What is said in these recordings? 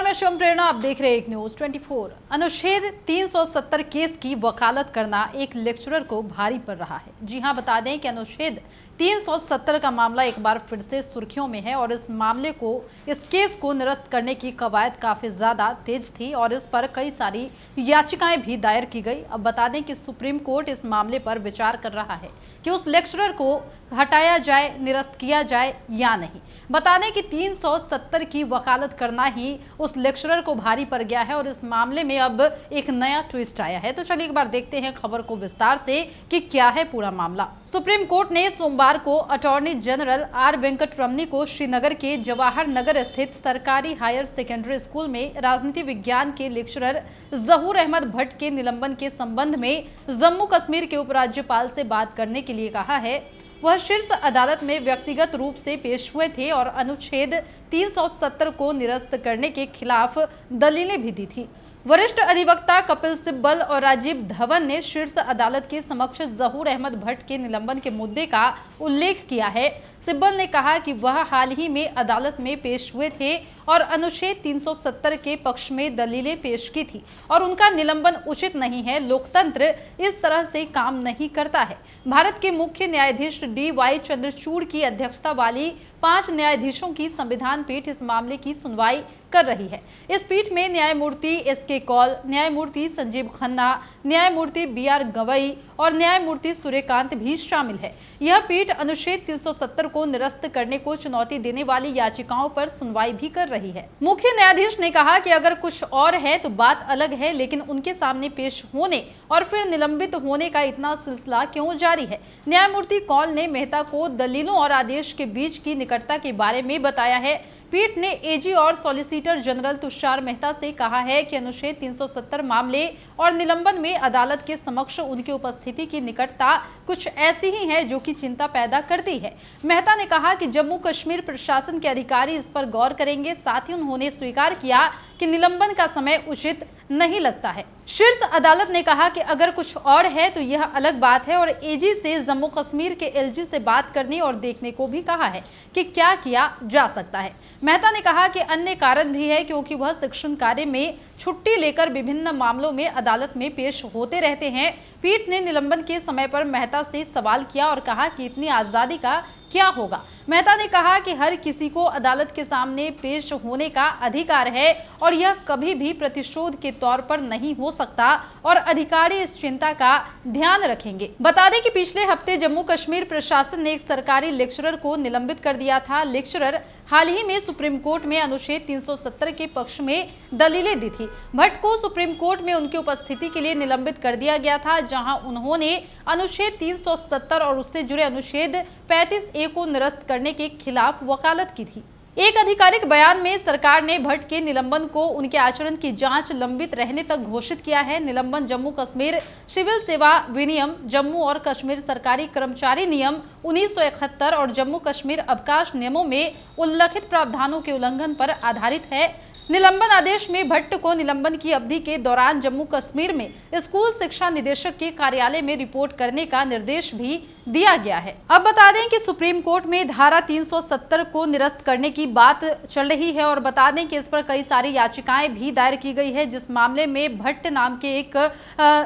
मैं शिवम प्रेरणा, आप देख रहे हैं एक न्यूज 24। अनुच्छेद 370 केस की वकालत करना एक लेक्चरर को भारी पड़ रहा है। जी हां, बता दें कि अनुच्छेद 370 का मामला एक बार फिर से सुर्खियों में है और इस केस को निरस्त करने की कवायद काफी ज्यादा तेज थी और इस पर कई सारी याचिकाएं भी दायर की गई। अब बता दें कि सुप्रीम कोर्ट इस मामले पर विचार कर रहा है कि उस लेक्चरर को हटाया जाए, निरस्त किया जाए या नहीं। बता दें कि 370 की वकालत करना ही उस लेक्चरर को भारी पड़ गया है और इस मामले में अब एक नया ट्विस्ट आया है। तो चलिए एक बार देखते हैं खबर को विस्तार से कि क्या है पूरा मामला। सुप्रीम कोर्ट ने सोमवार को अटॉर्नी जनरल आर वेंकटरमनी को श्रीनगर के जवाहर नगर स्थित सरकारी हायर सेकेंडरी स्कूल में राजनीति विज्ञान के लेक्चरर जहूर अहमद भट्ट के निलंबन के संबंध में जम्मू कश्मीर के उपराज्यपाल से बात करने के लिए कहा है। वह शीर्ष अदालत में व्यक्तिगत रूप से पेश हुए थे और अनुच्छेद 370 को निरस्त करने के खिलाफ दलीलें भी दी थी। वरिष्ठ अधिवक्ता कपिल सिब्बल और राजीव धवन ने शीर्ष अदालत के समक्ष जहूर अहमद भट्ट के निलंबन के मुद्दे का उल्लेख किया है। सिब्बल ने कहा कि वह हाल ही में अदालत में पेश हुए थे और अनुच्छेद 370 के पक्ष में दलीलें पेश की थी और उनका निलंबन उचित नहीं है। लोकतंत्र इस तरह से काम नहीं करता है। भारत के मुख्य न्यायाधीश DY चंद्रचूड़ की अध्यक्षता वाली 5 न्यायाधीशों की संविधान पीठ इस मामले की सुनवाई कर रही है। इस पीठ में न्यायमूर्ति SK कौल, न्यायमूर्ति संजीव खन्ना, न्यायमूर्ति BR गवई और न्यायमूर्ति सूर्यकांत भी शामिल है। यह पीठ अनुच्छेद 370 को निरस्त करने को चुनौती देने वाली याचिकाओं पर सुनवाई भी कर रही है। मुख्य न्यायाधीश ने कहा कि अगर कुछ और है तो बात अलग है, लेकिन उनके सामने पेश होने और फिर निलंबित होने का इतना सिलसिला क्यों जारी है। न्यायमूर्ति कौल ने मेहता को दलीलों और आदेश के बीच की निकटता के बारे में बताया है। पीठ ने AG और सॉलिसिटर जनरल तुषार मेहता से कहा है कि अनुच्छेद 370 मामले और निलंबन में अदालत के समक्ष उनकी उपस्थिति की निकटता कुछ ऐसी ही है जो कि चिंता पैदा करती है। मेहता ने कहा कि जम्मू कश्मीर प्रशासन के अधिकारी इस पर गौर करेंगे। साथ ही उन्होंने स्वीकार किया कि निलंबन का समय उचित नहीं लगता है। शीर्ष अदालत ने कहा कि अगर कुछ और है तो यह अलग बात है और AG से जम्मू कश्मीर के LG से बात करने और देखने को भी कहा है कि क्या किया जा सकता है। मेहता ने कहा कि अन्य कारण भी है क्योंकि वह शिक्षण कार्य में छुट्टी लेकर विभिन्न मामलों में अदालत में पेश होते रहते हैं। पीठ ने निलंबन के समय पर मेहता से सवाल किया और कहा कि इतनी आजादी का क्या होगा। मेहता ने कहा कि हर किसी को अदालत के सामने पेश होने का अधिकार है और यह कभी भी प्रतिशोध के तौर पर नहीं हो सकता और अधिकारी इस चिंता का ध्यान रखेंगे। बता दें कि पिछले हफ्ते जम्मू कश्मीर प्रशासन ने एक सरकारी लेक्चरर को निलंबित कर दिया था। लेक्चरर हाल ही में सुप्रीम कोर्ट में अनुच्छेद 370 के पक्ष में दलीलें दी थी। भट्ट को सुप्रीम कोर्ट में उनकी उपस्थिति के लिए निलंबित कर दिया गया था, जहां उन्होंने अनुच्छेद 370 और उससे जुड़े अनुच्छेद 35A को निरस्त करने के खिलाफ वकालत की थी। एक आधिकारिक बयान में सरकार ने भट्ट के निलंबन को उनके आचरण की जांच लंबित रहने तक घोषित किया है। निलंबन जम्मू कश्मीर सिविल सेवा विनियम, जम्मू और कश्मीर सरकारी कर्मचारी नियम 1971 और जम्मू कश्मीर अवकाश नियमों में उल्लिखित प्रावधानों के उल्लंघन पर आधारित है। निलंबन आदेश में भट्ट को निलंबन की अवधि के दौरान जम्मू कश्मीर में स्कूल शिक्षा निदेशक के कार्यालय में रिपोर्ट करने का निर्देश भी दिया गया है। अब बता दें कि सुप्रीम कोर्ट में धारा 370 को निरस्त करने की बात चल रही है और बता दें कि इस पर कई सारी याचिकाएं भी दायर की गई है, जिस मामले में भट्ट नाम के एक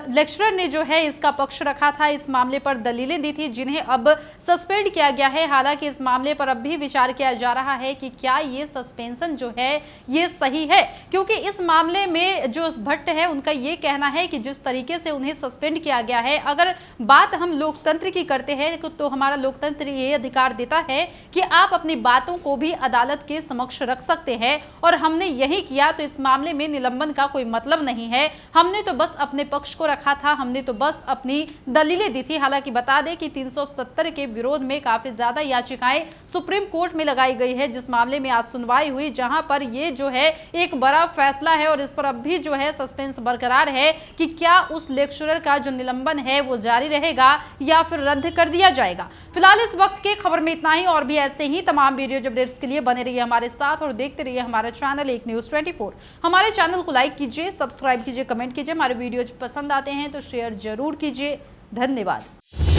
लेक्चरर ने जो है इसका पक्ष रखा था। इस मामले पर दलीलें दी थी जिन्हें अब सस्पेंड किया गया है। हालांकि इस मामले पर अब भी विचार किया जा रहा है कि क्या ये सस्पेंशन जो है ये सही है, क्योंकि इस मामले में जो भट्ट है उनका ये कहना है कि जिस तरीके से उन्हें सस्पेंड किया गया है, अगर बात हम लोकतंत्र की करते हैं तो हमारा लोकतंत्र ये अधिकार देता है कि आप अपनी बातों को भी अदालत के समक्ष रख सकते हैं और हमने यही किया, तो इस मामले में निलंबन का कोई मतलब नहीं है। हमने तो बस अपने पक्ष को रखा था, हमने तो बस अपनी दलीलें दी थी। हालांकि बता दें कि 370 के विरोध में काफी ज्यादा याचिकाएं सुप्रीम कोर्ट में लगाई गई है, जिस मामले में आज सुनवाई हुई, जहां पर ये जो है एक बड़ा फैसला है और इस पर अब भी जो है सस्पेंस बरकरार है कि क्या उस लेक्चरर का जो निलंबन है वो जारी रहेगा या फिर रद्द कर दिया जाएगा। फिलहाल इस वक्त के खबर में इतना ही और भी ऐसे ही तमाम वीडियो अपडेट्स के लिए बने रहिए हमारे साथ और देखते रहिए हमारा चैनल एक न्यूज 24। हमारे चैनल को लाइक कीजिए, सब्सक्राइब कीजिए, कमेंट कीजिए। हमारे वीडियो पसंद आते हैं तो शेयर जरूर कीजिए। धन्यवाद।